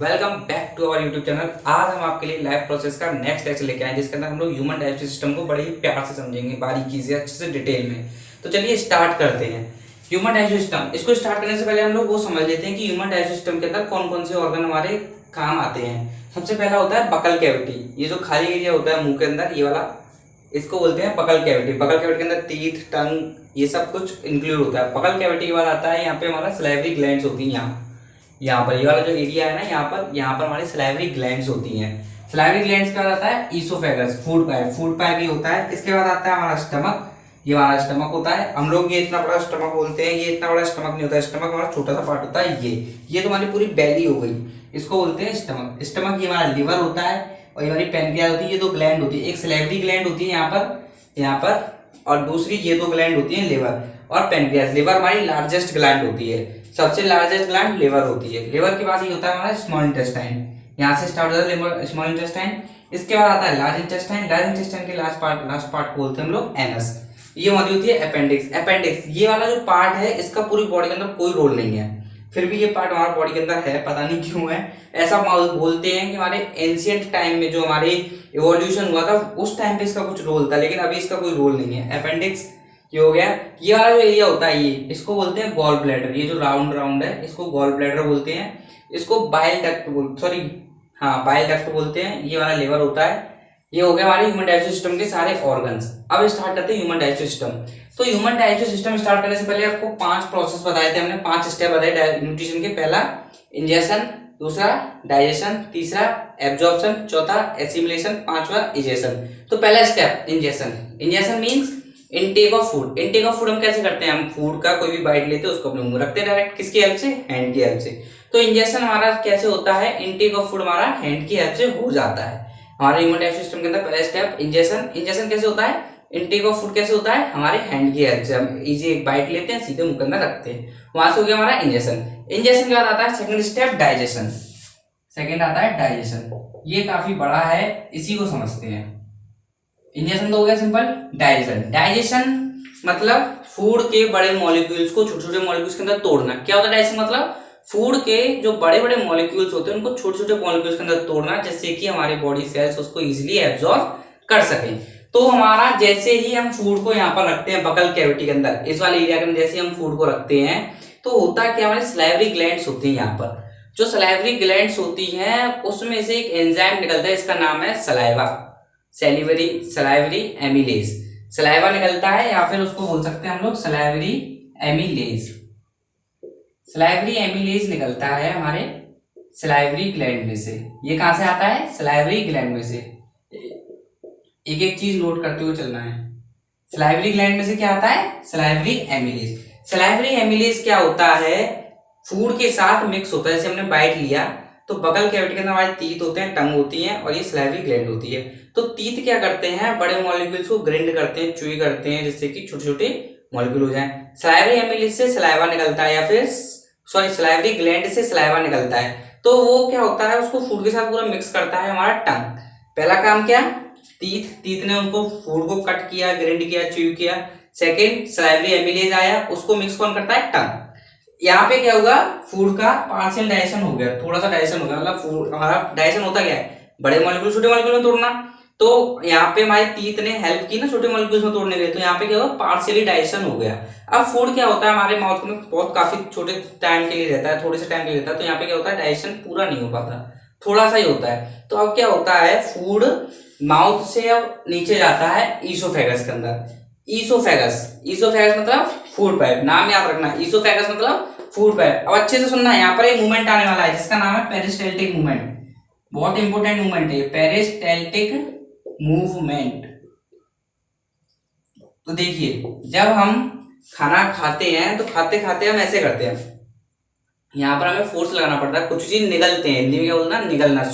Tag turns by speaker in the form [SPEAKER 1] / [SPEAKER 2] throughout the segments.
[SPEAKER 1] Welcome back to our YouTube channel. आज हम आपके लिए लाइव प्रोसेस का नेक्स्ट लेक्चर लेके आए जिसके अंदर हम लोग ह्यूमन डाइजेस्टिव सिस्टम को बड़े ही प्यार से समझेंगे, बारीकी से, अच्छे से, डिटेल में। तो चलिए स्टार्ट करते हैं। ह्यूमन डाइजेस्टिव सिस्टम, इसको स्टार्ट करने से पहले हम लोग वो समझ लेते हैं कि ह्यूमन डाइजेस्टिव सिस्टम के अंदर कौन कौन से ऑर्गन हमारे काम आते हैं। सबसे पहला होता है बकल कैविटी। ये जो खाली एरिया होता है मुंह के अंदर, ये वाला, इसको बोलते हैं बकल कैविटी। बकल कैविटी के अंदर टीथ, टंग, ये सब कुछ इंक्लूड होता है। बकल कैविटी के बाद आता है यहाँ पे हमारा सलाइवरी ग्लैंड्स होती हैं। यहाँ पर ये वाला जो एरिया है ना, यहाँ पर हमारी सलाइवरी ग्लैंड्स होती हैं। सलाइवरी ग्लैंड्स के बाद आता है oesophagus, food pipe. Food pipe ही होता है। इसके बाद आता है हमारा स्टमक। ये हमारा स्टमक होता है। हम लोग ये इतना बड़ा स्टमक बोलते हैं, ये इतना बड़ा स्टमक नहीं होता है। स्टमक हमारा छोटा सा पार्ट होता है। ये तो हमारी पूरी बैली हो गई, इसको बोलते हैं स्टमक। स्टमक ये हमारा लिवर होता है और ये हमारी पैनक्रियाज होती है। ये दो ग्लैंड होती है, एक सलाइवरी ग्लैंड होती है यहाँ पर, और दूसरी ये दो ग्लैंड होती है लिवर और पैनक्रियाज। लिवर हमारी लार्जेस्ट ग्लैंड होती है, सबसे लार्जेस्ट ग्लैंड लिवर होती है। लिवर के बाद ये होता है हमारा स्मॉल इंटेस्टाइन। यहाँ से स्टार्ट होता है स्मॉल इंटेस्टाइन। इसके बाद आता है लार्ज इंटेस्टाइन। लार्ज इंटेस्टाइन के लास्ट पार्ट को बोलते हैं हम लोग एनस। ये हमारी होती है अपेंडिक्स। अपेंडिक्स ये वाला जो पार्ट है, इसका पूरी बॉडी के अंदर कोई रोल नहीं है, फिर भी ये पार्ट हमारे बॉडी के अंदर है, पता नहीं क्यों है ऐसा। बोलते हैं कि हमारे एंशियंट टाइम में जो हमारे इवोल्यूशन हुआ था उस टाइम पे इसका कुछ रोल था, लेकिन अभी इसका कोई रोल नहीं है। अपेंडिक्स ये हो गया। ये वाला जो एरिया होता है, ये इसको बोलते हैं गॉल ब्लैडर। ये जो राउंड है इसको गॉल ब्लैडर बोलते हैं। इसको बाइल डक्ट बाइल डक्ट बोलते हैं। ये वाला लिवर होता है। ये हो गया हमारे ह्यूमन डाइजेस्टिव सिस्टम के सारे ऑर्गन्स। अब स्टार्ट करते हैं ह्यूमन डाइजेस्टिव सिस्टम। तो ह्यूमन डाइजेस्टिव सिस्टम स्टार्ट करने से पहले आपको 5 प्रोसेस बताए थे हमने, 5 स्टेप बताए न्यूट्रिशन के। पहला इंजेशन, दूसरा डाइजेशन, तीसरा एब्जॉर्प्शन, चौथा एसिमिलेशन, पांचवा इजेशन। तो पहला step ingestion. Ingestion means intake of food. Intake of food हम कैसे करते हैं? हम फूड का कोई भी बाइट लेते हैं, उसको अपने मुंह रखते हैं डायरेक्ट। किसकी हेल्प से? हैंड की हेल्प से। तो इंजेशन हमारा कैसे होता है? इनटेक ऑफ फूड हमारा हैंड की हेल्प से हो जाता है। हमारे ह्यूमन डाइजेस्टिव सिस्टम के अंदर पहला स्टेप इंजेशन। इंजेशन कैसे होता है? इनटेक ऑफ फूड कैसे होता है? हमारे हैंड की हेल्प से। हम इजी एक बाइट लेते हैं, सीधे मुंह के अंदर रखते हैं, वहां से हो गया हमारा इंजेशन। इंजेशन के बाद आता है सेकंड स्टेप डाइजेशन। सेकंड आता है डाइजेशन। ये काफी बड़ा है, इसी को समझते हैं। इंजेशन तो हो गया सिंपल। डाइजेशन, डाइजेशन मतलब फूड के बड़े मॉलिक्यूल्स को छोटे छोटे मॉलिक्यूल्स के अंदर तोड़ना। क्या होता है डाइजेशन? मतलब फूड के जो बड़े बड़े मॉलिक्यूल्स होते हैं उनको छोटे छोटे मॉलिक्यूल्स के अंदर तोड़ना, जिससे कि हमारे बॉडी सेल्स उसको इजीली एब्जॉर्ब कर सकें। तो हमारा जैसे ही हम फूड को यहाँ पर रखते हैं बकल कैविटी के अंदर, इस वाले एरिया के अंदर जैसे हम फूड को रखते हैं, तो होता है कि हमारे सलाइवरी ग्लैंड्स होती हैं। यहाँ पर जो सलाइवरी ग्लैंड्स होती हैं उसमें से एक एंजाइम निकलता है, इसका नाम है सलाइवा। Salivary amylase. सलाइवा निकलता है, या फिर उसको बोल सकते हैं हम लोग सलाइवरी एमिलेज। सलाइवरी एमिलेज निकलता है हमारे सलाइवरी ग्लैंड में से। ये कहां से आता है? सलाइवरी ग्लैंड में से। एक एक चीज नोट करते हुए चलना है। सलाइवरी ग्लैंड में से क्या आता है? Salivary amylase. सलाइवरी एमिलेज क्या होता है? फूड के साथ मिक्स होता है। जैसे हमने बाइट लिया तो बकल कैविटी के अंदर हमारे टीथ होते हैं, टंग होती है, और ये सलाइवरी ग्लैंड होती है। तो टीथ क्या करते हैं? बड़े मॉलिक्यूल्स को ग्राइंड करते हैं, च्यूई करते हैं, जिससे कि छोटे छोटे मॉलिक्यूल हो जाएं। सलाइवरी एमिलेज से सलाइवा निकलता है, या फिर सलाइवरी ग्लैंड से सलाइवा निकलता है। तो वो क्या होता है? उसको फूड के साथ पूरा मिक्स करता है हमारा टंग। पहला काम क्या? टीथ ने उनको फूड को कट किया, ग्राइंड किया, च्यू किया। सेकंड सलाइवरी एमिलेज आया, उसको मिक्स कौन करता है? टंग। यहाँ पे क्या होगा? फूड का पार्शियल डाइजेशन हो गया, थोड़ा सा डाइजेशन हो गया। मतलब फूड हमारा डाइजेशन होता क्या है? बड़े मॉलिक्यूल छोटे मॉलिक्यूल में तोड़ना। तो यहाँ पे हमारे टीथ ने हेल्प की ना छोटे मॉलिक्यूल्स में तोड़ने के लिए, तो यहाँ पे क्या होगा? पार्शियली डाइजेशन हो गया। अब फूड क्या होता है? हमारे माउथ में बहुत काफी छोटे टाइम के लिए रहता है, थोड़े से टाइम के लिए रहता है, तो यहाँ पे क्या होता है? डाइजेशन पूरा नहीं हो पाता, थोड़ा सा ही होता है। तो अब क्या होता है? फूड माउथ से अब नीचे जाता है ईसोफेगस के अंदर। ईसोफेगस मतलब फूड पाइप। नाम याद रखना, ईसोफेगस मतलब फूड पाइप। अब अच्छे से सुनना है, यहाँ पर एक मूवमेंट आने वाला है जिसका नाम है पेरिस्टाल्टिक मूवमेंट। बहुत इंपॉर्टेंट मूवमेंट है पेरिस्टाल्टिक मूवमेंट। तो देखिए, जब हम खाना खाते हैं तो खाते खाते हम ऐसे करते हैं, यहाँ पर हमें फोर्स लगाना पड़ता है, कुछ चीज निगलते हैं। हिंदी में क्या बोलना? निगलना,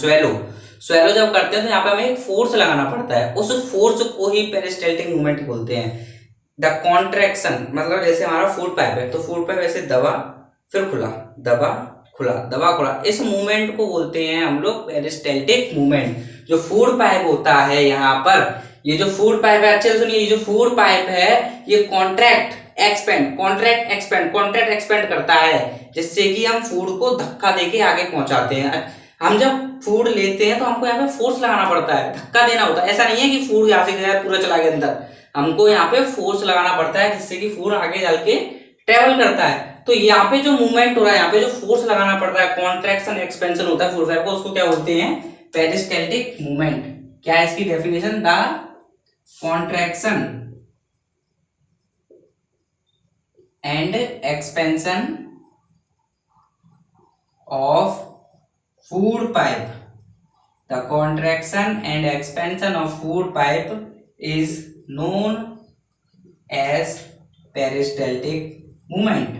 [SPEAKER 1] स्वेलो जब करते हैं तो यहाँ पे हमें एक फोर्स लगाना पड़ता है। उस फोर्स को ही पेरिस्टाल्टिक मूवमेंट बोलते हैं। द कॉन्ट्रैक्शन मतलब जैसे हमारा फूड पाइप है, तो फूड पाइप ऐसे दबा फिर खुला, दबा खुला, दबा खुला, इस मूवमेंट को बोलते हैं हम लोग पेरिस्टाल्टिक मूवमेंट। जो फूड पाइप होता है यहाँ पर, ये जो फूड पाइप है, अच्छे से सुनिए, ये जो फूड पाइप है ये कॉन्ट्रैक्ट एक्सपेंड करता है, जिससे कि हम फूड को धक्का देके आगे पहुंचाते हैं। हम जब फूड लेते हैं तो हमको यहाँ पे फोर्स लगाना पड़ता है, धक्का देना होता है। ऐसा नहीं है कि फूड यहाँ से गया पूरा चला गया अंदर, हमको यहाँ पे फोर्स लगाना पड़ता है जिससे कि फूड आगे चल के ट्रेवल करता है। तो यहाँ पे जो मूवमेंट हो रहा है, यहाँ पे जो फोर्स लगाना पड़ रहा है, कॉन्ट्रैक्शन एक्सपेंशन होता है फूड फाइबर को, उसको क्या बोलते हैं? Peristaltic movement. क्या है इसकी definition? The contraction and expansion of food pipe. The contraction and expansion of food pipe is known as peristaltic movement.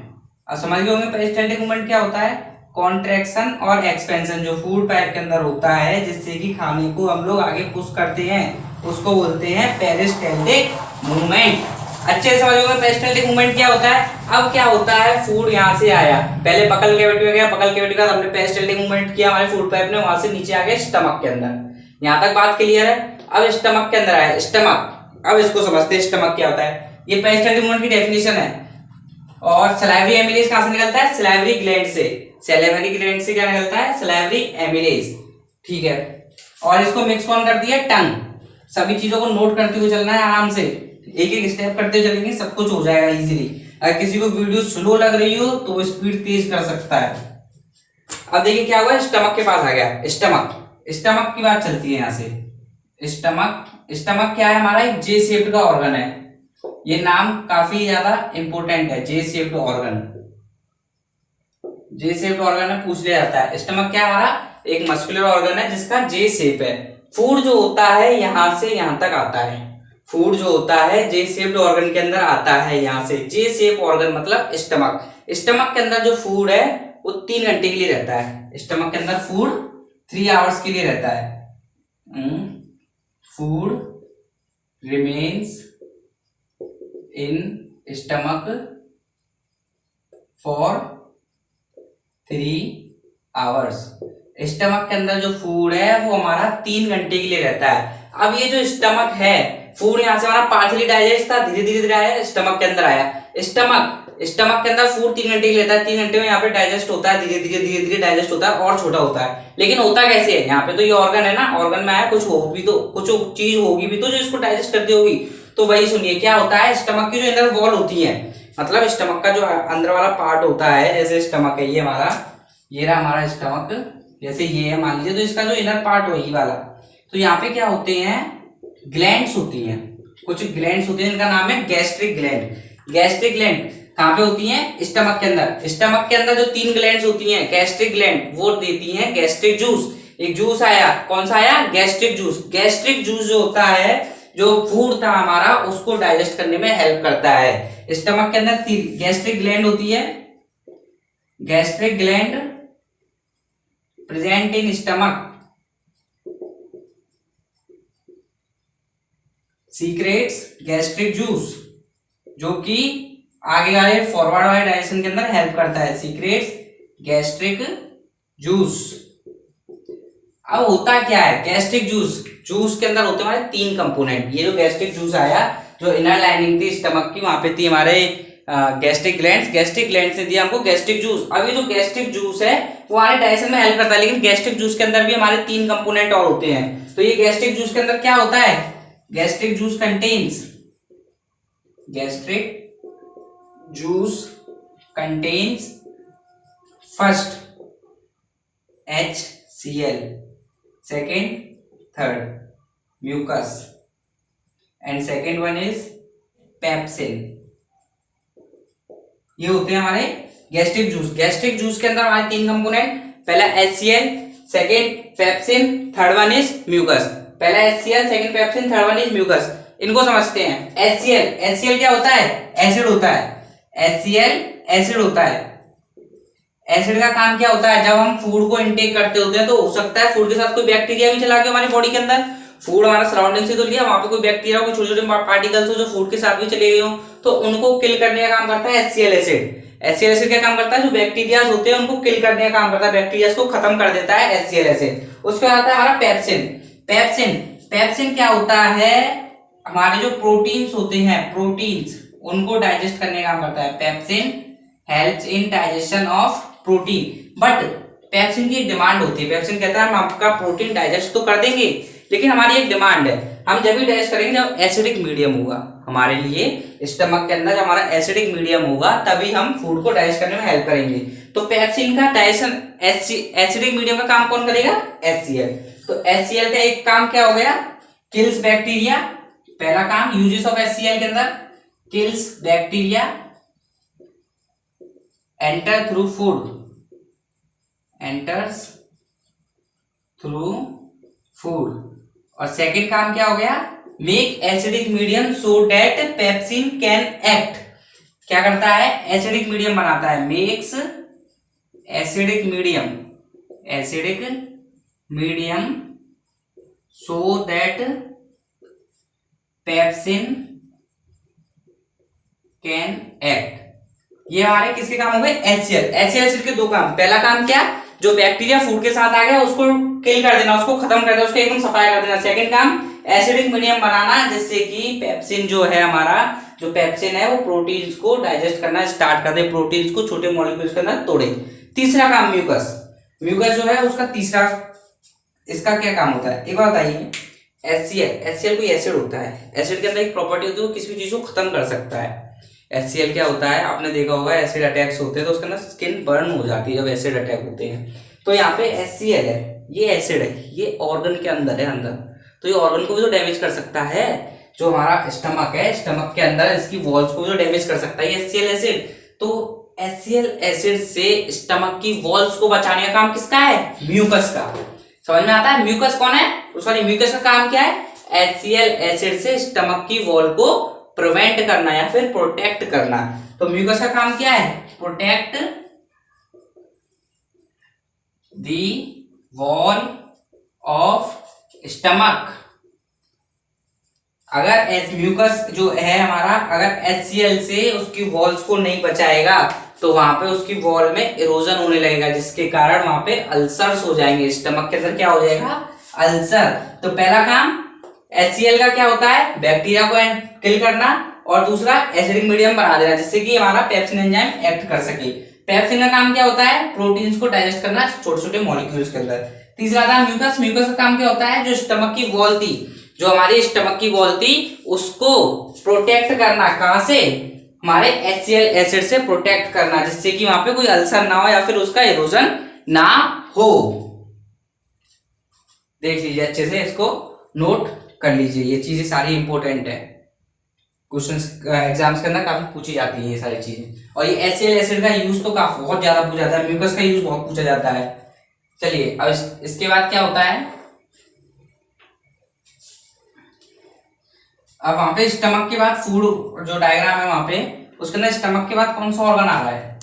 [SPEAKER 1] अब समझ गए होंगे पेरिस्टैल्टिक मूवमेंट क्या होता है? कॉन्ट्रैक्शन और एक्सपेंशन जो फूड पाइप के अंदर होता है जिससे कि खाने को हम लोग आगे पुश करते हैं, उसको बोलते हैं पेरिस्टैल्टिक मूवमेंट। अच्छे से समझोगे पेरिस्टैल्टिक मूवमेंट क्या होता है। अब क्या होता है, फूड यहाँ से आया, पहले बकल कैविटी में गया, बकल कैविटी का हमने पेरिस्टैल्टिक मूवमेंट किया हमारे फूड पाइप ने, वहां से नीचे आ गया स्टमक के अंदर। यहाँ तक बात क्लियर है। अब स्टमक के अंदर आया, स्टमक, अब इसको समझते हैं स्टमक क्या होता है। ये पेरिस्टैल्टिक मूवमेंट की डेफिनेशन है। और सलाइवरी एमिलेज कहां से निकलता है? सलाइवरी ग्लैंड से। सलाइवरी ग्लैंड से क्या निकलता है? Salivary amylase. ठीक है। और इसको मिक्स कौन करती है? टंग। सभी चीजों को नोट करते हुए चलना है आराम से, एक एक स्टेप करते चलेंगे, सब कुछ हो जाएगा इजीली। अगर किसी को वीडियो स्लो लग रही हो तो वो स्पीड तेज कर सकता है। अब देखिए क्या हुआ, स्टमक के पास आ गया। स्टमक की बात चलती है यहाँ से। स्टमक क्या है हमारा? एक जे शेप्ड का ऑर्गन है। ये नाम काफी ज्यादा इंपॉर्टेंट है, जे शेप्ड ऑर्गन। जे शेप्ड ऑर्गन में पूछ लिया जाता है। स्टमक क्या है हमारा? एक मस्कुलर ऑर्गन है जिसका जे शेप है। फूड जो होता है यहां से यहां तक आता है। फूड जो होता है जे शेप्ड ऑर्गन के अंदर आता है यहां से। जे शेप ऑर्गन मतलब स्टमक। स्टमक के अंदर जो फूड है वो 3 घंटे के लिए रहता है। स्टमक के अंदर फूड 3 आवर्स के लिए रहता है। Food remains in stomach for 3 hours. Stomach के अंदर जो फूड है वो हमारा 3 घंटे के लिए रहता है। अब ये जो स्टमक है, फूड यहाँ से हमारा पार्शली डाइजेस्ट था, धीरे धीरे धीरे स्टमक के अंदर आया। स्टमक के अंदर फूड 3 घंटे के लिए रहता है। 3 घंटे में यहाँ पे डाइजेस्ट होता है, धीरे धीरे डाइजेस्ट होता है और छोटा होता है। लेकिन होता कैसे है? यहाँ पे तो ये ऑर्गन है ना, ऑर्गन में आया, कुछ चीज होगी भी तो जो इसको डाइजेस्ट करती होगी। तो वही सुनिए क्या होता है, स्टमक की जो इनर वॉल होती है, मतलब स्टमक का जो अंदर वाला पार्ट होता है, जैसे स्टमक है ये हमारा, ये रहा हमारा स्टमक, जैसे ये है मान लीजिए, तो इसका जो इनर पार्ट वही वाला, तो यहाँ पे क्या होते हैं, ग्लैंड्स होती हैं। कुछ ग्लैंड्स होती हैं, इनका नाम है गैस्ट्रिक ग्लैंड। गैस्ट्रिक ग्लैंड कहाँ पे होती हैं? स्टमक के अंदर। स्टमक के अंदर जो 3 ग्लैंड्स होती हैं गैस्ट्रिक ग्लैंड, वो देती हैं गैस्ट्रिक जूस। एक जूस आया, कौन सा आया? Gastric juice. गैस्ट्रिक जूस जो होता है, जो फूड था हमारा, उसको डाइजेस्ट करने में हेल्प करता है। स्टमक के अंदर गैस्ट्रिक ग्लैंड होती है। Gastric gland present in stomach secrets gastric juice, जो कि आगे वाले फॉरवर्ड वाले डायरेक्शन के अंदर हेल्प करता है। Secrets gastric juice. अब होता क्या है गैस्ट्रिक जूस? जूस के अंदर होते हमारे 3 कंपोनेंट। ये जो गैस्ट्रिक जूस आया, जो इनर लाइनिंग थी स्टमक की, वहां पे थी हमारे गैस्ट्रिक ग्लैंड्स। गैस्ट्रिक ग्लैंड से दिया हमको गैस्ट्रिक जूस। अब ये जो गैस्ट्रिक जूस है वो हमारे डाइजेशन में हेल्प करता है, लेकिन गैस्ट्रिक जूस के अंदर भी हमारे 3 कंपोनेंट और होते हैं। तो ये गैस्ट्रिक जूस के अंदर क्या होता है? Gastric juice contains first HCl, second, third mucus, and second one is pepsin। ये होते हैं हमारे गैस्ट्रिक जूस। गैस्ट्रिक जूस के अंदर हमारे 3 कंपोनेंट, पहला HCl, second pepsin, third one is mucus. पहला HCl, second pepsin, third one is mucus. इनको समझते हैं। HCl क्या होता है? एसिड होता है। HCl एसिड होता है। एसिड का काम क्या होता है? जब हम फूड को इनटेक करते होते हैं तो हो सकता है फूड के साथ कोई बैक्टीरिया भी चला गया हमारी बॉडी के अंदर। फूड हमारा सराउंडिंग से तो लिया, वहां पे कोई बैक्टीरिया, कोई छोटे छोटे पार्टिकल्स हो जो फूड के साथ भी चले गए हो, तो उनको किल करने का काम करता है HCl एसिड। HCl एसिड क्या काम करता है? जो बैक्टीरिया होते हैं उनको किल करने का काम करता है, बैक्टीरिया को खत्म कर देता है HCl एसिड। उसके बाद आता है हमारा पेप्सिन क्या होता है? हमारे जो प्रोटीन्स होते हैं, प्रोटीन्स, उनको डाइजेस्ट करने का काम करता है। Pepsin helps in digestion of protein. But pepsin की एक डिमांड होती है। पेप्सिन कहता है हम आपका प्रोटीन डाइजेस्ट तो कर देंगे, लेकिन हमारी एक डिमांड है, हम जब भी डाइजेस्ट करेंगे जब एसिडिक मीडियम होगा हमारे लिए, स्टमक के अंदर जब हमारा एसिडिक मीडियम होगा तभी हम फूड को डाइजेस्ट करने में हेल्प करेंगे। तो पेप्सिन का डाइजेशन एसिडिक मीडियम का काम कौन करेगा? HCl। तो HCl का एक काम क्या हो गया? Kills bacteria. पहला काम यूजेस ऑफ HCl के अंदर, kills bacteria, enter through food, enters through food. और सेकंड काम क्या हो गया? Make acidic medium so that pepsin can act. क्या करता है? एसिडिक मीडियम बनाता है, makes acidic medium, acidic medium so that pepsin can act. ये हमारे किसके काम हो गए? HCl। HCl के दो काम, पहला काम क्या? जो बैक्टीरिया फूड के साथ आ गया उसको किल कर देना, उसको खत्म कर देना, उसको एकदम सफाई कर देना। सेकंड काम एसिडिक मीडियम बनाना, जिससे कि पेप्सिन जो है हमारा, जो पेप्सिन है वो प्रोटीन्स को डाइजेस्ट करना स्टार्ट कर दे, प्रोटीन्स को छोटे मॉलिक्यूल्स के अंदर तोड़े। तीसरा काम म्यूकस। म्यूकस जो है उसका तीसरा, इसका क्या काम होता है एक बार बताइए? HCl कोई एसिड होता है, एसिड के अंदर एक प्रॉपर्टी होती है वो किसी भी चीज को खत्म कर सकता है। HCl क्या होता है? आपने देखा होगा एसिड अटैक्स होते हैं तो उसके अंदर स्किन बर्न हो जाती है जब एसिड अटैक होते हैं। तो यहाँ पे HCl है, ये एसिड है, ये ऑर्गन के अंदर है अंदर, तो ये ऑर्गन को भी तो डैमेज कर सकता है। जो हमारा स्टमक है, स्टमक के अंदर इसकी वॉल्स को भी तो डैमेज कर सकता है HCl एसिड। तो HCl एसिड से स्टमक की वॉल्स को बचाने का काम किसका है? म्यूकस का। समझ में आता है? म्यूकस कौन है? सॉरी, म्यूकस का काम क्या है? HCl एसिड से स्टमक की वॉल को प्रिवेंट करना या फिर प्रोटेक्ट करना। तो म्यूकस का काम क्या है? Protect the wall of stomach. अगर म्यूकस जो है हमारा, अगर HCl से उसकी वॉल्स को नहीं बचाएगा तो वहां पे उसकी वॉल में इरोजन होने लगेगा, जिसके कारण वहां पे अल्सर्स हो जाएंगे। स्टमक के अंदर क्या हो जाएगा? अल्सर। तो पहला काम HCl का क्या होता है? बैक्टीरिया को किल करना, और दूसरा एसिडिक मीडियम बना देना जिससे कि हमारा पेप्सिन एंजाइम एक्ट कर सके। पेप्सिन का काम क्या होता है? प्रोटीन्स को डाइजेस्ट करना छोटे छोटे मॉलिक्यूल्स के अंदर। तीसरा था म्यूकस। म्यूकस का काम क्या होता है? जो स्टमक की वॉल थी, जो हमारी स्टमक की वॉल थी उसको प्रोटेक्ट करना। कहां से? हमारे HCl एसिड से प्रोटेक्ट करना, जिससे कि वहां पे कोई अल्सर ना हो या फिर उसका इरोजन ना हो। देख लीजिए अच्छे से, इसको नोट कर लीजिए, ये चीजें सारी इंपॉर्टेंट है, क्वेश्चंस एग्जाम्स के अंदर काफी पूछी जाती है ये सारी चीजें। और ये HCl एसिड का यूज तो काफी बहुत ज्यादा पूछा जाता है, म्यूकस का यूज बहुत पूछा जाता है। चलिए अब इसके बाद क्या होता है? अब वहां पे स्टमक के बाद फूड, जो डायग्राम है वहां पे, उसके अंदर स्टमक के बाद कौन सा ऑर्गन आ रहा है?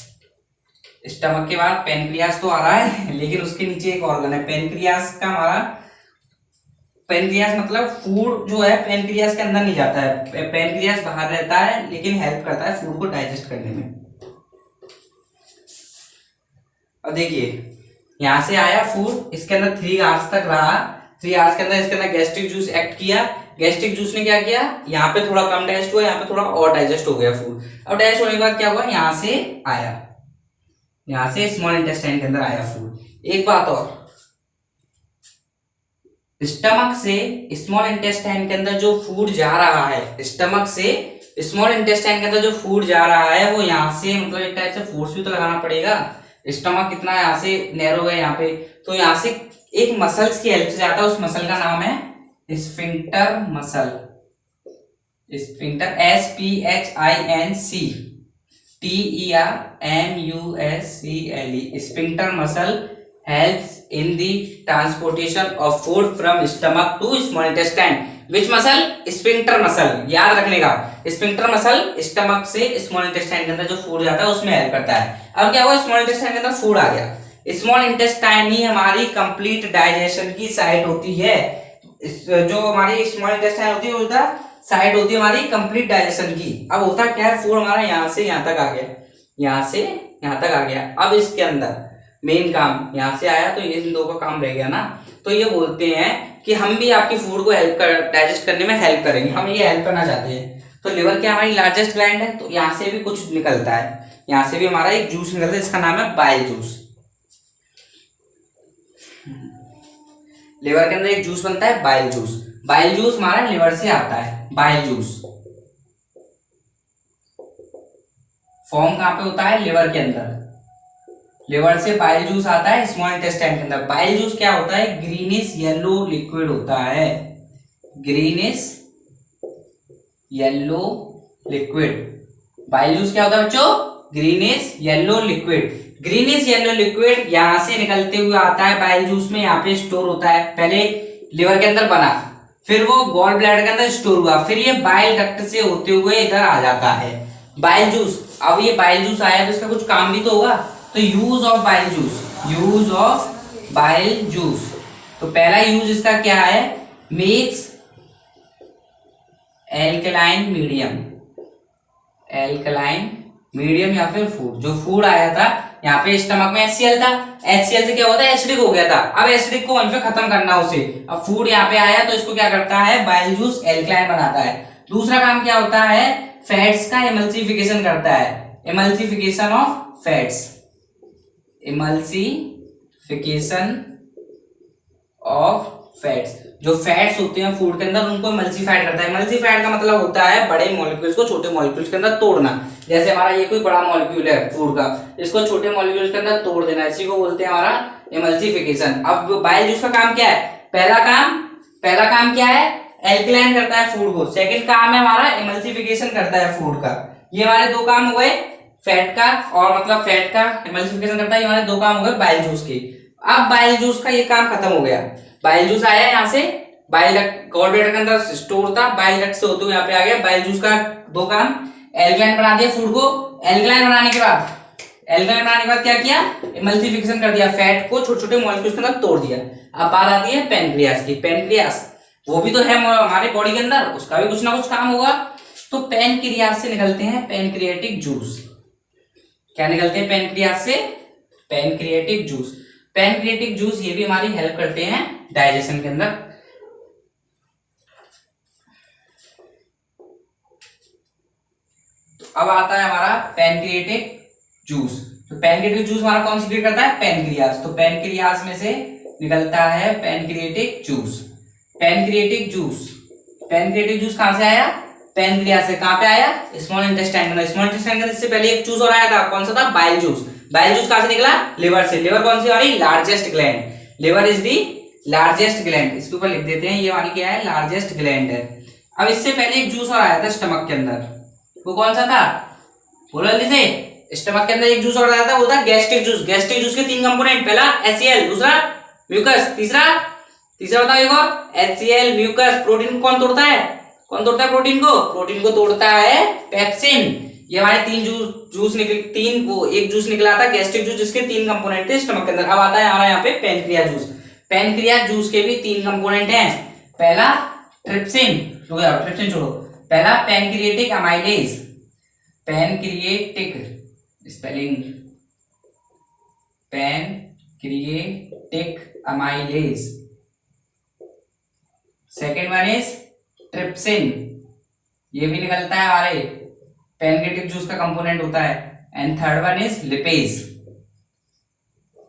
[SPEAKER 1] स्टमक के बाद पेनक्रियास तो आ रहा है, लेकिन उसके नीचे एक ऑर्गन है पेनक्रियास का हमारा। पेनक्रियास मतलब फूड जो है पेनक्रियास के अंदर नहीं जाता है, पेनक्रियास बाहर रहता है, लेकिन हेल्प करता है फूड को डाइजेस्ट करने में। अब देखिए यहां से आया फूड, इसके अंदर 3 आवर्स तक रहा, 3 आवर्स के अंदर इसके अंदर गैस्ट्रिक जूस एक्ट किया। गैस्ट्रिक जूस ने क्या किया? यहाँ पे थोड़ा कम डाइजेस्ट हुआ, यहाँ पे थोड़ा और डाइजेस्ट हो गया फूड। अब डाइजेस्ट होने के बाद क्या हुआ? यहाँ से आया, यहाँ से स्मॉल इंटेस्टाइन के अंदर आया फूड। एक बात और, स्टमक से स्मॉल इंटेस्टाइन के अंदर जो फूड जा रहा है, स्टमक से स्मॉल इंटेस्टाइन के अंदर जो फूड जा रहा है वो यहाँ से, मतलब एक टाइप से फोर्स भी तो लगाना पड़ेगा। स्टमक कितना यहाँ से नैरो है यहाँ पे, तो यहाँ से एक मसल्स की हेल्प से जाता है, उस मसल का नाम है sphincter muscle. Sphincter SPHINC TERMUSCLE। Sphincter muscle helps in the transportation of food from stomach to small intestine। which muscle? Sphincter muscle. याद रखने का, स्फिंक्टर मसल स्टमक से स्मॉल इंटेस्टाइन के अंदर जो फूड जाता है उसमें हेल्प करता है। अब क्या हुआ? स्मॉल इंटेस्टाइन के अंदर फूड आ गया। स्मॉल इंटेस्टाइन ही हमारी कंप्लीट डाइजेशन की साइट होती है। जो हमारी स्मॉल इंटेस्टाइन होती है उधर साइड होती है हमारी कंप्लीट डाइजेशन की। अब होता क्या है? फूड हमारा यहाँ से यहाँ तक आ गया, यहाँ से यहाँ तक आ गया। अब इसके अंदर मेन काम यहाँ से आया, तो ये इन दो का काम रह गया ना। तो ये बोलते हैं कि हम भी आपकी फूड को डाइजेस्ट करने में हेल्प करेंगे, हम ये हेल्प करना चाहते हैं। तो लिवर क्या हमारी लार्जेस्ट ग्लैंड है, तो यहाँ से भी कुछ निकलता है, यहाँ से भी हमारा एक जूस निकलता है, इसका नाम है बाइल जूस। लिवर के अंदर एक जूस बनता है बाइल जूस। बाइल जूस हमारा लिवर से आता है। बाइल जूस फॉर्म कहां पे होता है? लिवर के अंदर। लिवर से बाइल जूस आता है स्मॉल इंटेस्टाइन के अंदर। बाइल जूस क्या होता है? ग्रीनिश येलो लिक्विड होता है। Greenish yellow liquid. Bile juice क्या होता है बच्चों? Greenish yellow liquid. Greenish yellow liquid यहां से निकलते हुए आता है बाइल जूस में, यहाँ पे स्टोर होता है। पहले लिवर के अंदर बना, फिर वो गॉल ब्लैडर के अंदर स्टोर हुआ, फिर ये बाइल डक्ट से होते हुए इधर आ जाता है बाइल जूस। अब ये बाइल जूस आया तो इसका कुछ काम भी तो होगा। तो use of bile juice, use of bile juice. तो पहला यूज इसका क्या है? Makes alkaline medium. Alkaline medium या फिर फूड। जो फूड आया था यहाँ पे स्टमक में HCl था, HCl से क्या होता है? एसिडिक हो गया था। अब एसिडिक को वहीं पे खत्म करना उसे। अब फूड यहाँ पे आया तो इसको क्या करता है? बाइल जूस एल्कलाइन बनाता है। दूसरा काम क्या होता है? फैट्स का एमल्सिफिकेशन करता है। Emulsification of fats. Emulsification of fats. जो फैट्स होते हैं फूड के अंदर उनको एमल्सिफाइड करता है। एमल्सिफाइड का मतलब होता है बड़े मॉलिक्यूल्स को छोटे मॉलिक्यूल्स के अंदर तोड़ना। जैसे हमारा ये कोई बड़ा मॉलिक्यूल है फूड का, इसको छोटे मॉलिक्यूल्स के अंदर तोड़ देना, इसी को बोलते हैं हमारा एमल्सिफिकेशन। अब बाइल जूस का काम क्या है? पहला काम क्या है? एल्कलाइन करता है फूड को। सेकंड काम है हमारा एमल्सिफिकेशन करता है फूड का। ये हमारे दो काम हो गए फैट का, और मतलब फैट का एमल्सिफिकेशन करता है। ये हमारे दो काम हो गए बाइल जूस के। अब बाइल जूस का ये काम खत्म हो गया। बाइल जूस आया यहाँ से, बाइल गॉल ब्लैडर के अंदर स्टोर था, बाइल डक्ट से होते हुए यहाँ पे आ गया। बाइल जूस का दो काम, एल्कलाइन बना दिया फूड को। एल्कलाइन बनाने के बाद क्या किया? एमल्सिफिकेशन कर दिया, फैट को छोटे छोटे मॉलिक्यूल्स के अंदर तोड़ दिया। अब बात आती है पैनक्रियास की। पैनक्रियास वो भी तो है हमारे बॉडी के अंदर, उसका भी कुछ ना कुछ काम होगा। तो पैनक्रियास से निकलते हैं पैनक्रियाटिक जूस। क्या निकलते हैं पैनक्रियास से? Pancreatic juice. पैनक्रियाटिक जूस ये भी हमारी हेल्प करते हैं डाइजेशन के अंदर। तो अब आता है हमारा पैनक्रियाटिक जूस। तो पैनक्रियाटिक जूस हमारा कौन सीक्रेट करता है? पैनक्रियास। तो पैनक्रियास में से निकलता है पैनक्रियाटिक जूस। पैनक्रियाटिक जूस कहां से आया? पैनक्रियास से। कहां पे आया? स्मॉल इंटेस्टाइन में। स्मॉल इंटेस्टाइन में इससे पहले एक जूस और आया था, कौन सा था? Bile juice. बाइल जूस कहां से निकला? लिवर से। लिवर कौन सी हमारी? Largest gland. Liver is the largest gland. इसके ऊपर लिख देते हैं, ये वाली क्या है? लार्जेस्ट ग्लैंड है। अब इससे पहले एक जूस और आया था स्टमक के अंदर, वो कौन सा था? बोलो जल्दी से। स्टमक के अंदर एक जूस और आया था, वो था गैस्ट्रिक जूस। गैस्ट्रिक जूस के तीन कंपोनेंट, पहला HCl, दूसरा म्यूकस, तीसरा बताओ एक और HCl म्यूकस। प्रोटीन कौन तोड़ता है? प्रोटीन को तोड़ता है पेप्सिन। ये हमारे तीन जूस एक जूस निकला था गैस्ट्रिक जूस, जिसके तीन कंपोनेंट थे स्टमक के अंदर। अब आता है हमारा यहाँ पे पैनक्रियास जूस। पैनक्रियास जूस के भी तीन कंपोनेंट हैं। पहला ट्रिप्सिन, ट्रिप्सिन छोड़ो, पहला pancreatic amylase. Pancreatic spelling pancreatic amylase. Second one is trypsin, ये भी निकलता है हमारे पैनक्रिएटिक जूस का कंपोनेंट होता है। And third one is lipase.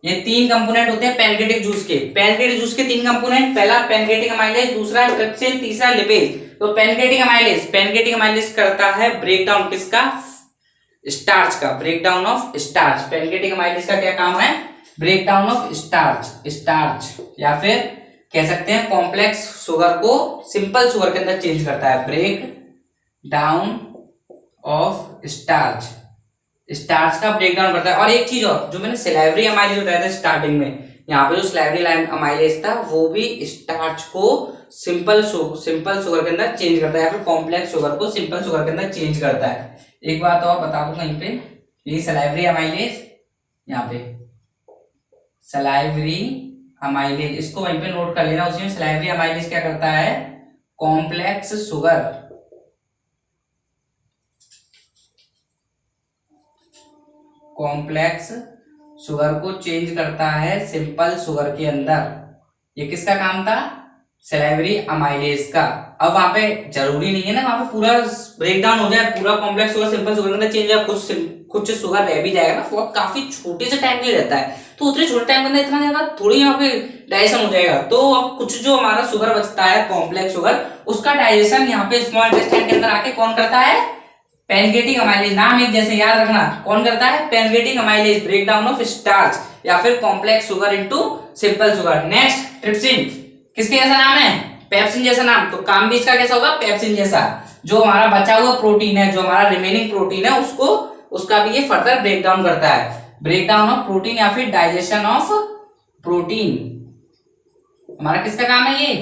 [SPEAKER 1] ये तीन कंपोनेंट होते हैं पैनक्रिएटिक जूस के। पैनक्रिएटिक जूस के तीन कंपोनेंट, पहला पैनक्रिएटिक अमाइलेज, दूसरा ट्रिप्सिन, तीसरा लिपेज। तो पैनक्रिएटिक अमाइलेज करता है ब्रेकडाउन किसका? स्टार्च का, breakdown of starch. Pancreatic amylase का क्या काम है? ब्रेकडाउन ऑफ स्टार्च या फिर कह सकते हैं कॉम्प्लेक्स शुगर को सिंपल शुगर के अंदर चेंज करता है। ब्रेक डाउन ऑफ स्टार्च का ब्रेक डाउन करता है। और एक चीज और, जो मैंने सिलेवरी अमाइलेज बताया था स्टार्टिंग में, यहाँ पे जो सिलेवरी अमाइलेज था वो भी स्टार्च को सिंपल शुगर के अंदर चेंज करता है, या फिर कॉम्प्लेक्स शुगर को सिंपल शुगर के अंदर चेंज करता है। एक बात और बता दूं कहीं पे, ये सिलेवरी अमाइलेज, यहाँ पे सिलेवरी अमाइलेज, इसको वहीं पे नोट कर लेना। उसी में सिलेवरी अमाइलेज क्या करता है? कॉम्प्लेक्स शुगर को चेंज करता है सिंपल शुगर के अंदर। ये किसका काम था? सिलेवरी अमाइलेज का। अब वहां पे जरूरी नहीं है ना वहां पे पूरा ब्रेकडाउन हो जाए, पूरा कॉम्प्लेक्स शुगर सिंपल शुगर के अंदर चेंज हो जाए, कुछ शुगर रह भी जाएगा ना, वो काफी छोटे से टाइम के लिए रहता है, तो उतने छोटे टाइम के अंदर इतना ज्यादा थोड़ी यहाँ पे डाइजेशन हो जाएगा। तो अब कुछ जो हमारा शुगर बचता है कॉम्प्लेक्स शुगर, उसका डाइजेशन यहाँ पे स्मॉल इंटेस्टाइन के अंदर आके कौन करता है, पैनकेटिक अमाइलेज, नाम एक जैसे याद रखना, कौन करता है, pancreatic amylase, break down of starch या फिर complex sugar into simple sugar. Next trypsin, किसके जैसा नाम है, पेप्सिन जैसा नाम, तो काम भी इसका कैसा होगा, पेप्सिन जैसा। जो हमारा बचा हुआ प्रोटीन है, जो हमारा रिमेनिंग प्रोटीन है, उसको उसका भी ये फर्दर ब्रेक डाउन करता है, ब्रेक डाउन ऑफ प्रोटीन या फिर डाइजेशन ऑफ प्रोटीन। हमारा किसका काम है ये,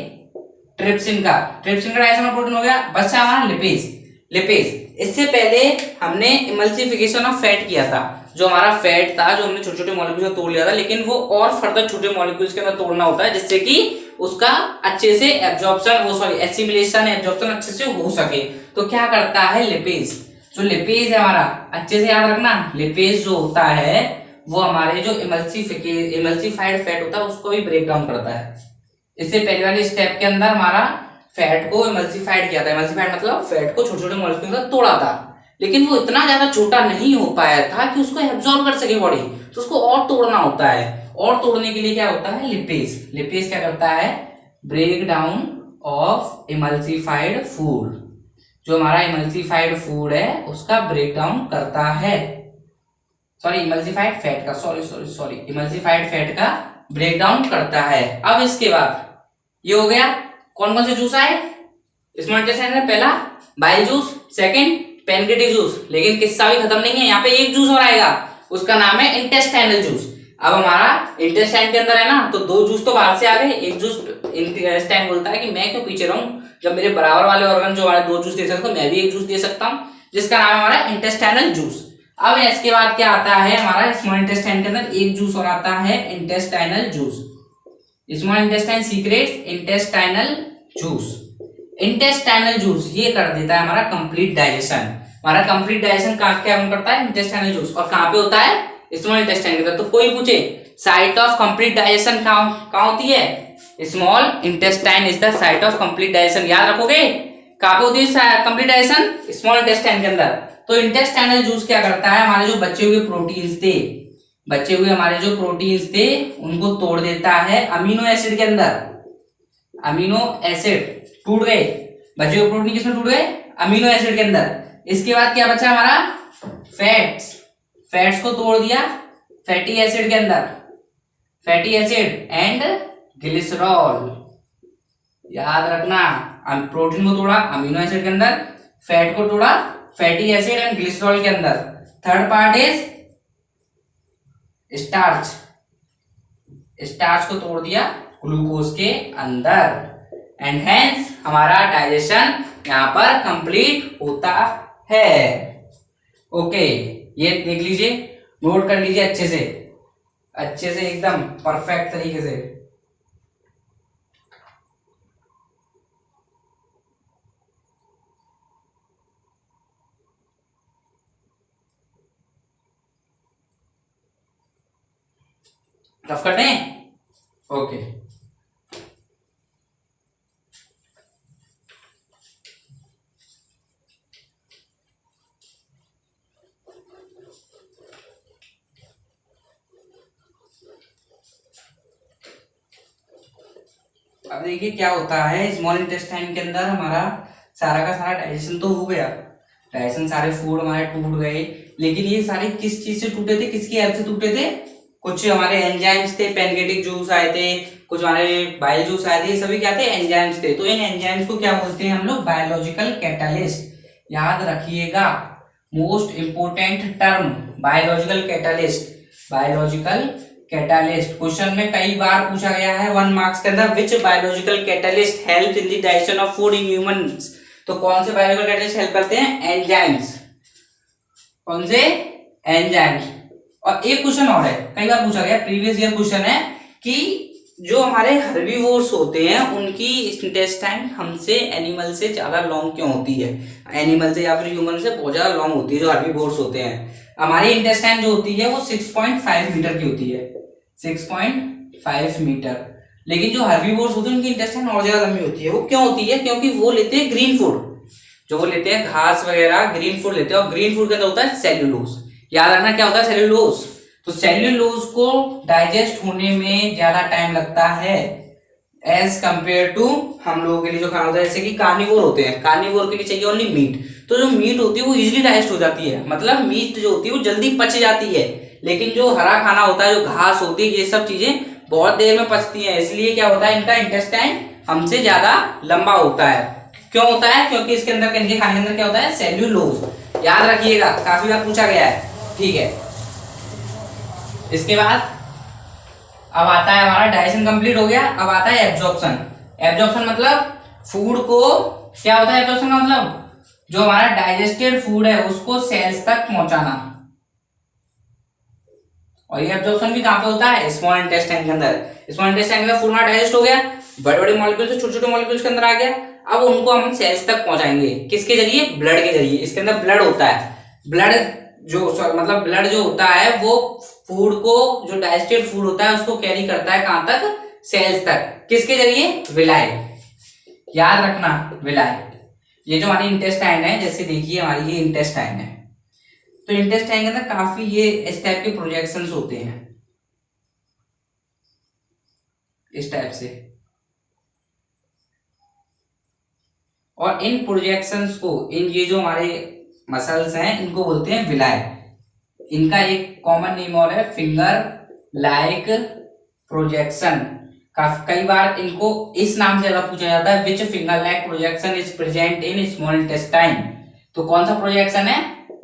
[SPEAKER 1] ट्रिप्सिन का। ट्रिप्सिन का डाइजेशन ऑफ प्रोटीन हो गया। बचा हमारा लिपिज। लिपिज इससे पहले हमने इमल्सिफिकेशन ऑफ फैट किया था, जो हमारा फैट था जो हमने छोटे छोटे मॉलिक्यूल्स में तोड़ लिया था, लेकिन वो और फर्दर छोटे मॉलिक्यूल्स के अंदर तोड़ना होता है जिससे कि उसका अच्छे से एब्जॉर्प्शन, वो सॉरी एसिमिलेशन एब्जॉर्प्शन अच्छे से हो सके। तो क्या करता है लिपिज, जो लिपिज है हमारा, अच्छे से याद रखना, लिपिज जो होता है वो हमारे जो इमल्सिफाइड फैट होता है उसको भी ब्रेक डाउन करता है। इससे पहले वाले स्टेप के अंदर हमारा फैट को इमल्सिफाइड किया था, इमल्सिफाइड मतलब फैट को छोटे छोटे मॉलिक्यूल में तोड़ा था, लेकिन वो इतना ज्यादा छोटा नहीं हो पाया था कि उसको एब्जॉर्ब कर सके बॉडी, तो उसको और तोड़ना होता है। और तोड़ने के लिए क्या होता है, लिपेज। लिपेज क्या करता है, break down of emulsified food, जो हमारा इमल्सिफाइड फूड है उसका ब्रेक डाउन करता है, सॉरी इमल्सिफाइड फैट का, सॉरी इमल्सिफाइड फैट का ब्रेक डाउन करता है। अब इसके बाद ये हो गया, कौन कौन से जूस आए स्मॉल इंटेस्टाइन में, पहला bile juice, second pancreatic juice, लेकिन किस्सा भी खत्म नहीं है, यहाँ पे एक जूस और आएगा, उसका नाम है इंटेस्टाइनल जूस। अब हमारा इंटेस्टाइन के अंदर है ना, तो दो जूस तो बाहर से आ गए, एक जूस इंटेस्टाइन बोलता है कि मैं क्यों पीछे रहूं, जब मेरे बराबर वाले ऑर्गन जो हमारे दो जूस दे सकते, मैं भी एक जूस दे सकता हूं, जिसका नाम है हमारा इंटेस्टाइनल जूस। अब इसके बाद क्या आता है, हमारा स्मॉल इंटेस्टाइन के अंदर एक जूस और आता है, intestinal juice. Small intestine secrets intestinal juice. Intestinal juice ये कर देता है हमारा कंप्लीट डाइजेशन। हमारा कंप्लीट डाइजेशन कहाँ क्या करता है, इंटेस्टाइनल जूस, और कहाँ पे होता है, स्मॉल इंटेस्टाइन के अंदर। तो कोई पूछे साइट ऑफ कंप्लीट डाइजेशन कहाँ होती है, small intestine is the site of complete digestion. याद रखोगे कहाँ पे होती है कंप्लीट डाइजेशन, स्मॉल इंटेस्टाइन के अंदर। तो इंटेस्टाइनल जूस क्या करता है, हमारे जो बचे हुए प्रोटीन्स थे, बचे हुए हमारे जो प्रोटीन्स थे उनको तोड़ देता है अमीनो एसिड के अंदर। अमीनो एसिड टूट गए, बचे हुए प्रोटीन किसमें टूट गए, अमीनो एसिड के अंदर। इसके बाद क्या बचा हमारा, फैट्स। फैट्स को तोड़ दिया फैटी एसिड के अंदर, फैटी एसिड एंड ग्लिसरॉल। याद रखना, प्रोटीन को तोड़ा अमीनो एसिड के अंदर, फैट को तोड़ा फैटी एसिड एंड ग्लिसरॉल के अंदर। Third part is starch. Starch को तोड़ दिया ग्लूकोज के अंदर, एंड हेंस हमारा डाइजेशन यहां पर कंप्लीट होता है। ओके, ये देख लीजिए, नोट कर लीजिए अच्छे से एकदम परफेक्ट तरीके से। रफ करते हैं, ओके। अब देखिए क्या होता है, स्मॉल इंटेस्टाइन के अंदर हमारा सारा का सारा डाइजेशन तो हो गया, डाइजेशन सारे फूड हमारे टूट गए, लेकिन ये सारे किस चीज से टूटे थे, किसकी हेल्प से टूटे थे, कुछ हमारे एंजाइम्स थे, पैनकेटिक जूस आए थे, कुछ हमारे बाइल जूस आए थे, ये सभी क्या थे, एंजाइम्स थे। तो इन एंजाइम्स को क्या बोलते हैं हम लोग, बायोलॉजिकल कैटालिस्ट। याद रखिएगा, most important term biological catalyst. Biological catalyst question में कई बार पूछा गया है 1 मार्क्स के अंदर, which biological catalyst help in the digestion of food in humans. तो कौन से बायोलॉजिकल कैटालिस्ट हेल्प करते हैं, एंजाइम्स। कौन से, एंजाइम्स। और एक क्वेश्चन और है, कई बार पूछा गया, प्रीवियस ईयर क्वेश्चन है कि जो हमारे हर्बीवोर्स होते हैं उनकी इंटेस्टाइन हमसे एनिमल से ज्यादा लॉन्ग क्यों होती है, एनिमल से या फिर ह्यूमन से बहुत ज्यादा लॉन्ग होती है जो हर्बीवोर्स होते हैं। हमारी इंटेस्टाइन जो होती है वो 6.5 मीटर की होती है, 6.5 मीटर, लेकिन जो हर्बीवोर्स होते हैं उनकी इंटेस्टाइन और ज्यादा लंबी होती है। वो क्यों होती है, क्योंकि वो लेते हैं ग्रीन फूड, जो वो लेते हैं घास वगैरह, ग्रीन फूड लेते हैं, और ग्रीन फूड के अंदर होता है सेल्यूलोज। याद रखना क्या होता है सेल्यूलोज। तो सेल्यूलोज को डाइजेस्ट होने में ज्यादा टाइम लगता है एज कंपेयर टू हम लोगों के लिए जो खाना होता है, जैसे कि कार्निवोर होते हैं, कार्निवोर के लिए चाहिए ओनली मीट। तो जो मीट होती है वो इजीली डाइजेस्ट हो जाती है, मतलब मीट जो होती है वो जल्दी पच जाती है। लेकिन जो हरा खाना होता है, जो घास होती है, ये सब चीजें बहुत देर में पचती हैं। इसलिए क्या होता है, इनका इंटेस्टाइन हमसे ज्यादा लंबा होता है। क्यों होता है? क्योंकि इसके अंदर, इनके खाने के अंदर क्या होता है, सेल्यूलोज। याद रखिएगा, काफी बार पूछा गया है। ठीक है, इसके बाद अब आता है हमारा डाइजेशन कंप्लीट हो गया। अब आता है एब्जॉर्प्शन। एब्जॉर्प्शन मतलब फूड को, क्या होता है एब्जॉर्प्शन का मतलब, जो हमारा डाइजेस्टेड फूड है उसको सेल्स तक पहुंचाना। और ये एब्जॉर्प्शन भी कहां पे होता है, स्मॉल इंटेस्टाइन के अंदर। स्मॉल इंटेस्टाइन के अंदर फूड हमारा डाइजेस्ट हो गया, बड़े बड़े मॉलिक्यूल से छोटे छोटे मॉलिक्यूल्स के अंदर आ गया। अब उनको हम सेल्स तक पहुंचाएंगे, किसके जरिए, ब्लड के जरिए। इसके अंदर ब्लड होता है, ब्लड जो मतलब ब्लड जो होता है वो फूड को, जो डाइजेस्टेड फूड होता है उसको कैरी करता है कहां तक, सेल्स तक। किसके जरिए, विलाई। याद रखना विलाई। ये जो हमारी इंटेस्टाइन है, जैसे देखिए हमारी ये इंटेस्टाइन है, तो इंटेस्टाइन के अंदर काफी ये इस टाइप के प्रोजेक्शंस होते हैं, इस टाइप से। और इन प्रोजेक्शंस को, इन ये जो हमारे मसल्स हैं, इनको बोलते हैं विलाई। इनका एक कॉमन नेम और है फिंगर लाइक प्रोजेक्शन। कई बार इनको इस नाम से ज्यादा पूछा जाता है, which finger like projection is present in small intestine. तो कौन सा प्रोजेक्शन है,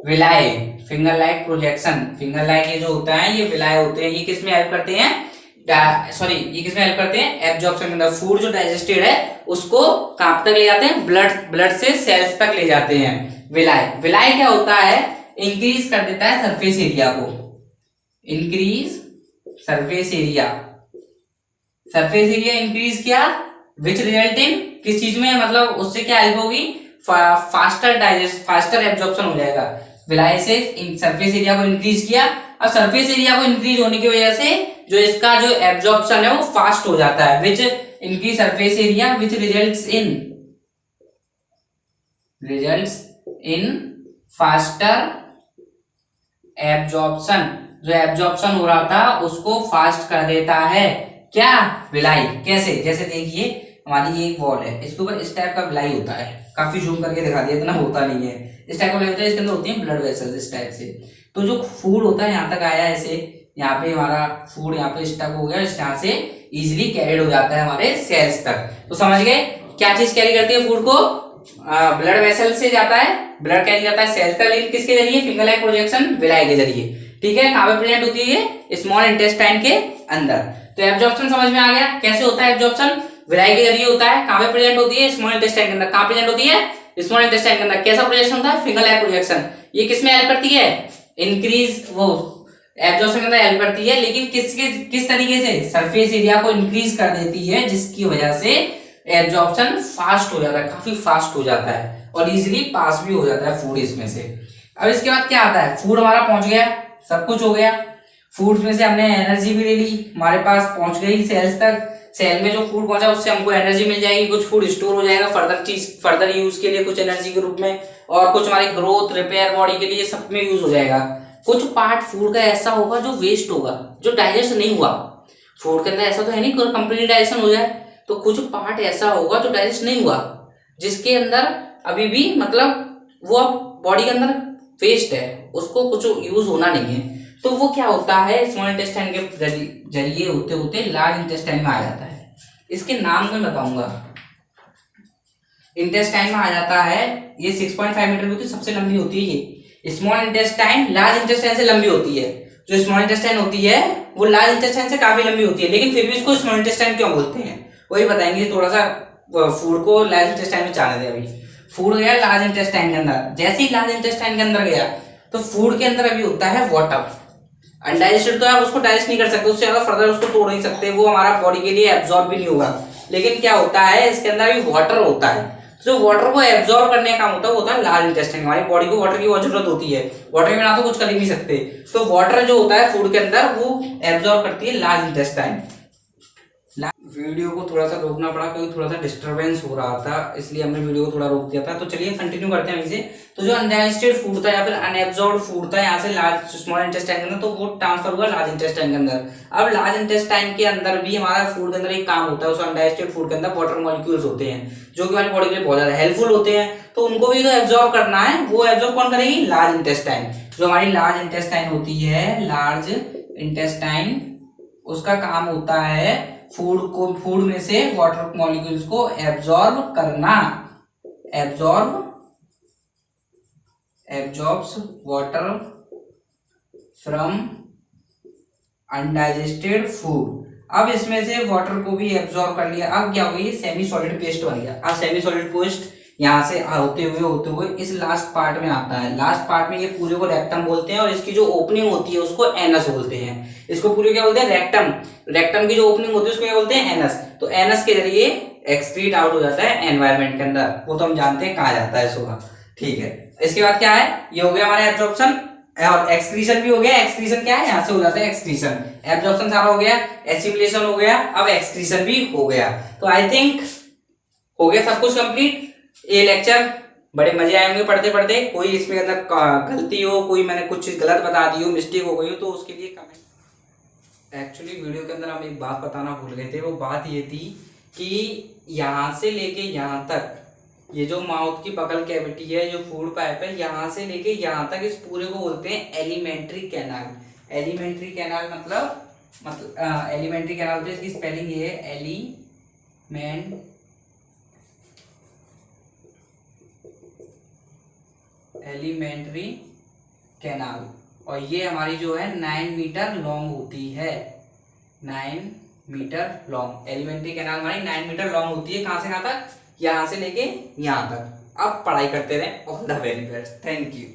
[SPEAKER 1] villi, finger like projection. Finger like ये जो होता है ये विलाई होते हैं। ये किस में हेल्प करते हैं, ये किस में हेल्प करते हैं, एब्जॉर्प्शन के अंदर। फूड जो डाइजेस्टेड है उसको कहां तक ले जाते हैं, ब्लड से सेल्स तक ले जाते हैं। विलाई, विलाई क्या होता है, इंक्रीज कर देता है सरफेस एरिया को, increase surface area. Surface area increase किया, विच रिजल्ट इन, किस चीज में, मतलब उससे क्या हेल्प होगी, फास्टर डाइजेस्ट, फास्टर एब्जॉर्प्शन हो जाएगा। विलाई से सरफेस एरिया को इंक्रीज किया। अब सरफेस एरिया को इंक्रीज होने की वजह से जो इसका जो एब्जॉर्प्शन है वो फास्ट हो जाता है, which increase surface area which results in faster absorption. जो एब्जॉर्प्शन हो रहा था उसको फास्ट कर देता है, क्या, विलाई। कैसे, जैसे देखिए हमारी ये एक वॉल है, इसके ऊपर इस टाइप का विलाई होता है, काफी जूम करके दिखा दिया, इतना होता नहीं है, इस टाइप का विलाई होता है। इसके अंदर होती है ब्लड वेसल्स इस टाइप से। तो जो फूड होता है यहाँ तक आया ऐसे, यहाँ पे हमारा फूड यहाँ पे स्टक हो गया, यहाँ से इजिली कैरिड हो जाता है हमारे सेल्स तक। तो समझ गए क्या चीज कैरी करती है फूड को, ब्लड वेसल से जाता है, ब्लड कैरी करता है सेल्स तक, लेकिन किसके जरिए, फिंगर लाइक प्रोजेक्शन, विलाई के जरिए। ठीक है, कहां पे प्रेजेंट होती है ये, स्मॉल इंटेस्टाइन के अंदर। तो एब्जॉर्प्शन समझ में आ गया, कैसे होता है एब्जॉर्प्शन, विलाई के जरिए होता है। कहां पे प्रेजेंट होती है, स्मॉल इंटेस्टाइन के अंदर। कहां प्रेजेंट होती है, स्मॉल इंटेस्टाइन के अंदर। कैसा प्रोजेक्शन होता है, फिंगर लाइक प्रोजेक्शन। ये किसमें हेल्प करती है, इंक्रीज, वो एब्जॉर्प्शन के अंदर हेल्प करती है, लेकिन किस तरीके से, सरफेस एरिया को इंक्रीज कर देती है, जिसकी वजह से एब्जॉर्प्शन फास्ट हो जाता है, काफी फास्ट हो जाता है, और इजिली पास भी हो जाता है फूड इसमें से। अब इसके बाद क्या आता है, फूड हमारा पहुंच गया, सब कुछ हो गया, फूड में से हमने एनर्जी भी ले ली, हमारे पास पहुंच गई सेल्स तक। सेल में जो फूड पहुंचा उससे हमको एनर्जी मिल जाएगी, कुछ फूड स्टोर हो जाएगा फर्दर यूज के लिए, कुछ एनर्जी के रूप में, और कुछ हमारी ग्रोथ, रिपेयर, बॉडी के लिए सब में यूज हो जाएगा। कुछ पार्ट फूड का ऐसा होगा जो वेस्ट होगा, जो डाइजेस्ट नहीं हुआ। फूड के अंदर ऐसा तो है नहीं कंप्लीट डाइजेशन हो जाए, तो कुछ पार्ट ऐसा होगा जो डाइजेस्ट नहीं हुआ, जिसके अंदर अभी भी मतलब वो अब बॉडी के अंदर वेस्ट है, उसको कुछ यूज होना नहीं है। तो वो क्या होता है, स्मॉल इंटेस्टाइन के जरिए होते होते लार्ज इंटेस्टाइन में आ जाता है। इसके नाम मैं बताऊंगा, इंटेस्टाइन में आ जाता है। ये 6.5 मीटर की होती है, सबसे लंबी होती है ये। स्मॉल इंटेस्टाइन लार्ज इंटेस्टाइन से लंबी होती है। जो स्मॉल इंटेस्टाइन होती है वो लार्ज इंटेस्टाइन से काफी लंबी होती है, लेकिन फिर भी इसको स्मॉल इंटेस्टाइन क्यों बोलते हैं वही बताएंगे। थोड़ा सा फूड को लार्ज इंटेस्टाइन में जाने दे। अभी फूड गया लार्ज इंटेस्टाइन के अंदर, जैसे ही लार्ज इंटेस्टाइन के अंदर गया तो फूड के अंदर अभी होता है वाटर। अनडाइजेस्टेड तो आप उसको डाइजेस्ट नहीं कर सकते, उससे ज्यादा फर्दर उसको तोड़ नहीं सकते, वो हमारा बॉडी के लिए एब्जॉर्ब भी नहीं होगा। लेकिन क्या होता है, इसके अंदर भी वाटर होता है, जो वाटर को एब्जॉर्ब करने का काम होता है वो होता है लार्ज इंटेस्टाइन। हमारी बॉडी को वाटर की बहुत जरूरत होती है, वाटर के बिना तो कुछ कर ही नहीं सकते। तो वाटर जो होता है फूड के अंदर वो एब्जॉर्ब करती है लार्ज इंटेस्टाइन। वीडियो को थोड़ा सा रोकना पड़ा क्योंकि थोड़ा सा डिस्टरबेंस हो रहा था, इसलिए हमने वीडियो को थोड़ा रोक दिया था। तो चलिए कंटिन्यू करते हैं वहीं से। तो जो अनडाइजेस्टेड फूड था या फिर अनएब्जॉर्ब्ड फूड था यहाँ से लार्ज स्मॉल इंटेस्टाइन के अंदर, तो वो ट्रांसफर हुआ लार्ज इंटेस्टाइन के अंदर। अब लार्ज इंटेस्टाइन के अंदर भी हमारा फूड के अंदर एक काम होता है, उस अनडाइजेस्टेड फूड के अंदर वाटर मॉलिक्यूल्स होते हैं जो कि हमारी बॉडी के लिए बहुत ज्यादा हेल्पफुल होते हैं। तो उनको भी तो एब्जॉर्ब करना है, वो एब्जॉर्ब कौन करेगी? Large intestine. जो हमारी लार्ज इंटेस्टाइन होती है, लार्ज इंटेस्टाइन, उसका काम होता है फूड में से वाटर मॉलिक्यूल्स को एब्जॉर्ब करना। Absorbs water from undigested food. अब इसमें से वाटर को भी एब्जॉर्ब कर लिया। अब क्या हो गया? ये सेमी सॉलिड पेस्ट बन गया। अब सेमी सॉलिड पेस्ट यहाँ से होते हुए इस लास्ट पार्ट में आता है। लास्ट पार्ट में ये पूरे को रेक्टम बोलते हैं और इसकी जो ओपनिंग होती है उसको एनस बोलते हैं। इसको पूरे क्या बोलते हैं? रेक्टम। रेक्टम की जो ओपनिंग होती है उसको क्या बोलते हैं? एनस। तो एनस के जरिए एक्सक्रीट आउट हो जाता है एनवायरमेंट के अंदर, वो तो हम जानते हैं कहाँ जाता है सुबह। ठीक है, इसके बाद क्या है? ये हो गया हमारा एब्जॉर्प्शन और एक्सक्रीशन भी हो गया। एक्सक्रीशन क्या है? यहाँ से हो जाता है एक्सक्रीशन। एब्जॉर्प्शन सारा हो गया, एसिमिलेशन हो गया, अब एक्सक्रीशन भी हो गया। तो आई थिंक हो गया सब कुछ कंप्लीट। ये लेक्चर बड़े मजे आएंगे पढ़ते पढ़ते। कोई इसमें अंदर गलती हो, कोई मैंने कुछ चीज गलत बता दी हो, मिस्टेक हो गई हो, तो उसके लिए कमेंट। एक्चुअली वीडियो के अंदर हम एक बात बताना भूल गए थे। वो बात ये थी कि यहाँ से लेके यहाँ तक, ये जो माउथ की बगल कैविटी है, जो फूड पाइप है, यहाँ से लेके यहाँ तक, इस पूरे को बोलते हैं एलिमेंट्री कैनाल। एलिमेंट्री कैनाल मतलब एलिमेंट्री कैनाल होती है, इसकी स्पेलिंग ये है एलिमेंट्री कैनाल। और ये हमारी जो है 9 मीटर लॉन्ग होती है। 9 मीटर लॉन्ग एलिमेंट्री कैनाल हमारी 9 मीटर लॉन्ग होती है। कहां से कहां तक? यहां से लेके यहां तक। अब पढ़ाई करते रहें। All the very best, thank you.